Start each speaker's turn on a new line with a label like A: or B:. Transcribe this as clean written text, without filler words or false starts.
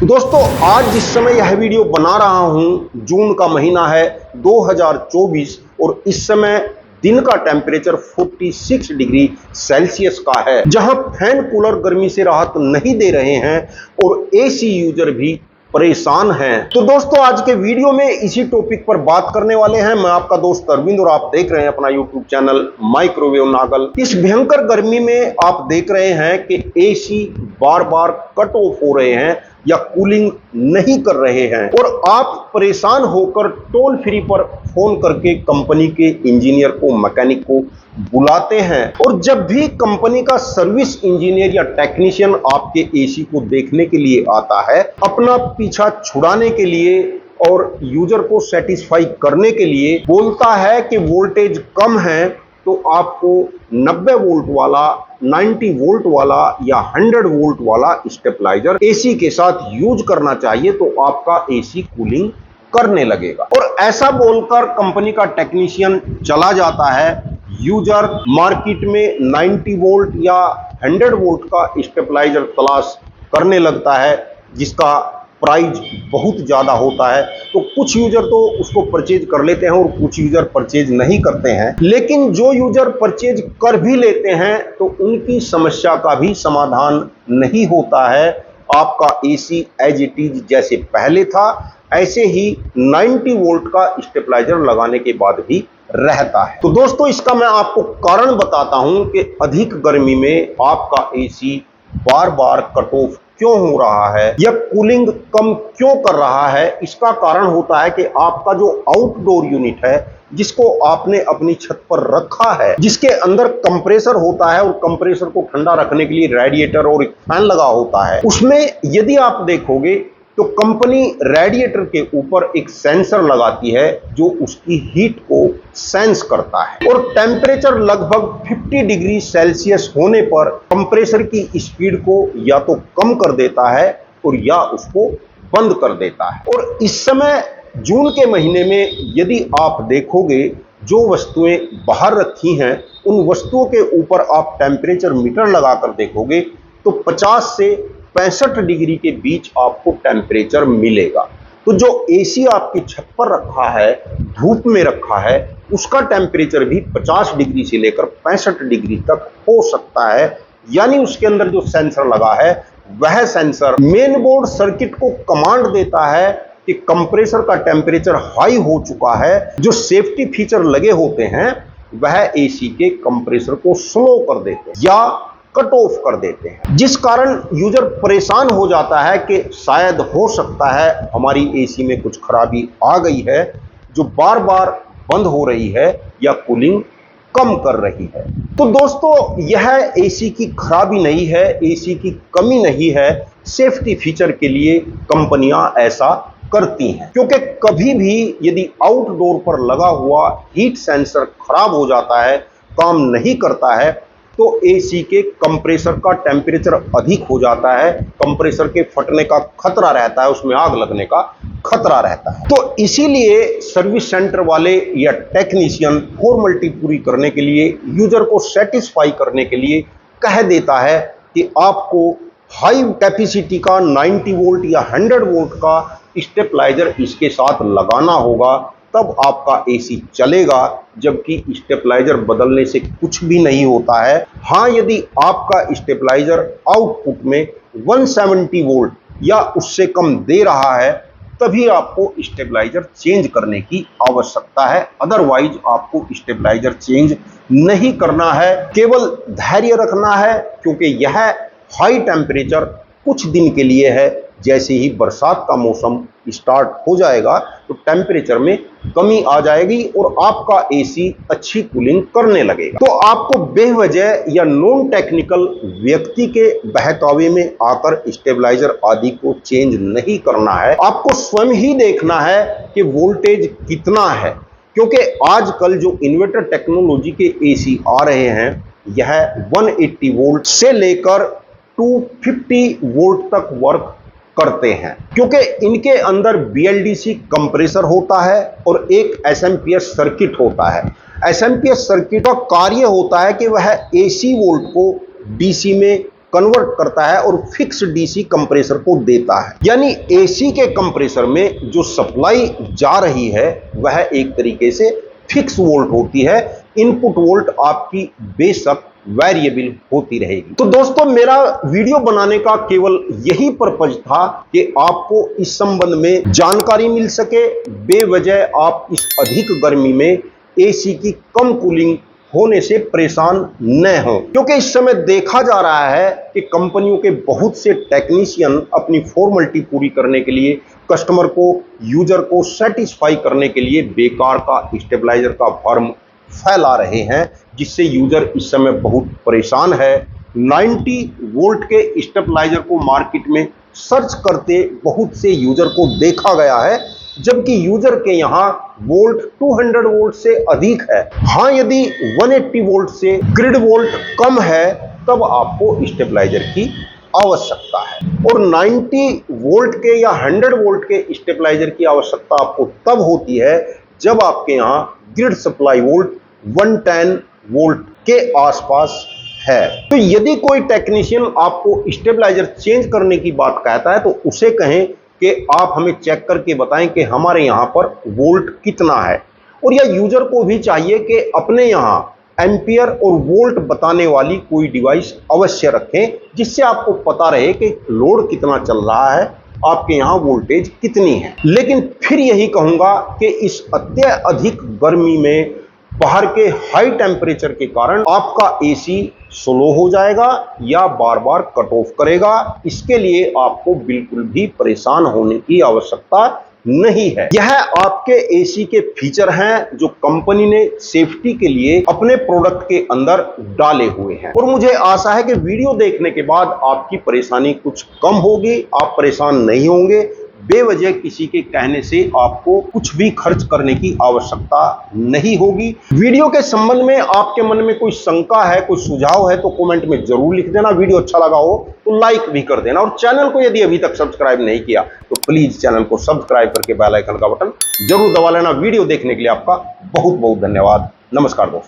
A: दोस्तों आज जिस समय यह वीडियो बना रहा हूं, जून का महीना है 2024 और इस समय दिन का टेम्परेचर 46 डिग्री सेल्सियस का है, जहां फैन कूलर गर्मी से राहत नहीं दे रहे हैं और एसी यूजर भी परेशान हैं। तो दोस्तों आज के वीडियो में इसी टॉपिक पर बात करने वाले हैं। मैं आपका दोस्त अरविंद और आप देख रहे हैं अपना यूट्यूब चैनल माइक्रोवेव नागल। इस भयंकर गर्मी में आप देख रहे हैं कि एसी बार बार कट ऑफ हो रहे हैं या कूलिंग नहीं कर रहे हैं और आप परेशान होकर टोल फ्री पर फोन करके कंपनी के इंजीनियर को, मैकेनिक को बुलाते हैं। और जब भी कंपनी का सर्विस इंजीनियर या टेक्नीशियन आपके एसी को देखने के लिए आता है, अपना पीछा छुड़ाने के लिए और यूजर को सेटिस्फाई करने के लिए बोलता है कि वोल्टेज कम है तो आपको 90 वोल्ट वाला, 90 वोल्ट वाला या 100 वोल्ट वाला स्टेबलाइजर एसी के साथ यूज करना चाहिए, तो आपका एसी कूलिंग करने लगेगा। और ऐसा बोलकर कंपनी का टेक्नीशियन चला जाता है। यूजर मार्केट में 90 वोल्ट या 100 वोल्ट का स्टेबलाइजर तलाश करने लगता है, जिसका प्राइस बहुत ज़्यादा होता है। तो कुछ यूजर तो उसको परचेज कर लेते हैं और कुछ यूजर परचेज नहीं करते हैं। लेकिन जो यूजर परचेज कर भी लेते हैं तो उनकी समस्या का भी समाधान नहीं होता है। आपका एसी एज इट इज जैसे पहले था ऐसे ही 90 वोल्ट का स्टेबलाइजर लगाने के बाद भी रहता है। तो दोस्तों इसका मैं आपको कारण बताता हूं कि अधिक गर्मी में आपका एसी बार बार कट ऑफ क्यों हो रहा है या कूलिंग कम क्यों कर रहा है। इसका कारण होता है कि आपका जो आउटडोर यूनिट है, जिसको आपने अपनी छत पर रखा है, जिसके अंदर कंप्रेसर होता है और कंप्रेसर को ठंडा रखने के लिए रेडिएटर और एक फैन लगा होता है, उसमें यदि आप देखोगे तो कंपनी रेडिएटर के ऊपर एक सेंसर लगाती है जो उसकी हीट को सेंस करता है और टेम्परेचर लगभग 50 डिग्री सेल्सियस होने पर कंप्रेसर की स्पीड को या तो कम कर देता है और या उसको बंद कर देता है। और इस समय जून के महीने में यदि आप देखोगे जो वस्तुएं बाहर रखी हैं, उन वस्तुओं के ऊपर आप टेम्परेचर मीटर लगाकर देखोगे तो 50 से 65 डिग्री के बीच आपको टेम्परेचर मिलेगा। तो जो एसी आपकी छत पर रखा है, धूप में रखा है, उसका टेम्परेचर भी 50 डिग्री से लेकर 65 डिग्री तक हो सकता है। यानी उसके अंदर जो सेंसर लगा है वह सेंसर मेन बोर्ड सर्किट को कमांड देता है कि कंप्रेसर का टेम्परेचर हाई हो चुका है। जो सेफ्टी फीचर लगे होते हैं वह एसी के कंप्रेसर को स्लो कर देते हैं या कट ऑफ कर देते हैं, जिस कारण यूजर परेशान हो जाता है कि शायद हो सकता है हमारी एसी में कुछ खराबी आ गई है जो बार बार बंद हो रही है या कूलिंग कम कर रही है। तो दोस्तों यह एसी की खराबी नहीं है, एसी की कमी नहीं है, सेफ्टी फीचर के लिए कंपनियां ऐसा करती हैं। क्योंकि कभी भी यदि आउटडोर पर लगा हुआ हीट सेंसर खराब हो जाता है, काम नहीं करता है, तो एसी के कंप्रेसर का टेम्परेचर अधिक हो जाता है, कंप्रेसर के फटने का खतरा रहता है, उसमें आग लगने का खतरा रहता है। तो इसीलिए सर्विस सेंटर वाले या टेक्नीशियन फॉर्मेलिटी पूरी करने के लिए, यूजर को सेटिस्फाई करने के लिए कह देता है कि आपको हाई कैपेसिटी का 90 वोल्ट या 100 वोल्ट का स्टेबलाइजर इसके साथ लगाना होगा, तब आपका एसी चलेगा। जबकि स्टेबलाइजर बदलने से कुछ भी नहीं होता है। हाँ, यदि आपका स्टेबलाइजर आउटपुट में 170 वोल्ट या उससे कम दे रहा है तभी आपको स्टेबलाइजर चेंज करने की आवश्यकता है। अदरवाइज आपको स्टेबलाइजर चेंज नहीं करना है, केवल धैर्य रखना है, क्योंकि यह हाई टेम्परेचर कुछ दिन के लिए है। जैसे ही बरसात का मौसम स्टार्ट हो जाएगा तो टेम्परेचर में कमी आ जाएगी और आपका एसी अच्छी कूलिंग करने लगेगा। तो आपको बेवजह या नॉन टेक्निकल व्यक्ति के बहकावे में आकर स्टेबलाइजर आदि को चेंज नहीं करना है। आपको स्वयं ही देखना है कि वोल्टेज कितना है, क्योंकि आजकल जो इन्वर्टर टेक्नोलॉजी के एसी आ रहे हैं यह 180 वोल्ट से लेकर 250 वोल्ट तक वर्क करते हैं, क्योंकि इनके अंदर BLDC कंप्रेसर होता है और एक SMPS सर्किट होता है। SMPS सर्किट का कार्य होता है कि वह AC वोल्ट को DC में कन्वर्ट करता है और फिक्स डीसी कंप्रेसर को देता है। यानी एसी के कंप्रेसर में जो सप्लाई जा रही है वह एक तरीके से फिक्स वोल्ट होती है। इनपुट वोल्ट आपकी बेशक वेरिएबल होती रहेगी। तो दोस्तों, मेरा वीडियो बनाने का केवल यही पर्पज था कि आपको इस संबंध में जानकारी मिल सके, बेवजह आप इस अधिक गर्मी में एसी की कम कूलिंग होने से परेशान न हो। क्योंकि इस समय देखा जा रहा है कि कंपनियों के बहुत से टेक्नीशियन अपनी फॉर्मेलिटी पूरी करने के लिए, कस्टमर को, यूजर को सेटिस्फाई करने के लिए बेकार का स्टेबलाइजर का फर्म फैला रहे हैं, जिससे यूजर इस समय बहुत परेशान है। 90 वोल्ट के स्टेबलाइजर को मार्केट में सर्च करते बहुत से यूजर को देखा गया है, जबकि यूजर के यहां वोल्ट 200 वोल्ट से अधिक है। हां, यदि 180 वोल्ट से ग्रिड वोल्ट कम है तब आपको स्टेबलाइजर की आवश्यकता है, और 90 वोल्ट के या 100 वोल्ट के स्टेबलाइजर की आवश्यकता आपको तब होती है जब आपके यहां ग्रिड सप्लाई वोल्ट 110 वोल्ट के आसपास है। तो यदि कोई टेक्नीशियन आपको स्टेबलाइजर चेंज करने की बात कहता है तो उसे कहें कि आप हमें चेक करके बताएं कि हमारे यहां पर वोल्ट कितना है। और यह यूजर को भी चाहिए कि अपने यहां एम्पियर और वोल्ट बताने वाली कोई डिवाइस अवश्य रखें, जिससे आपको पता रहे कि लोड कितना चल रहा है, आपके यहां वोल्टेज कितनी है। लेकिन फिर यही कहूंगा कि इस अत्यधिक गर्मी में बाहर के हाई टेम्परेचर के कारण आपका एसी स्लो हो जाएगा या बार बार कट ऑफ करेगा। इसके लिए आपको बिल्कुल भी परेशान होने की आवश्यकता नहीं है। यह आपके एसी के फीचर हैं जो कंपनी ने सेफ्टी के लिए अपने प्रोडक्ट के अंदर डाले हुए हैं, और मुझे आशा है कि वीडियो देखने के बाद आपकी परेशानी कुछ कम होगी, आप परेशान नहीं होंगे। बेवजह किसी के कहने से आपको कुछ भी खर्च करने की आवश्यकता नहीं होगी। वीडियो के संबंध में आपके मन में कोई शंका है, कोई सुझाव है तो कमेंट में जरूर लिख देना। वीडियो अच्छा लगा हो तो लाइक भी कर देना, और चैनल को यदि अभी तक सब्सक्राइब नहीं किया तो प्लीज चैनल को सब्सक्राइब करके बेल आइकन का बटन जरूर दबा लेना। वीडियो देखने के लिए आपका बहुत बहुत धन्यवाद। नमस्कार दोस्तों।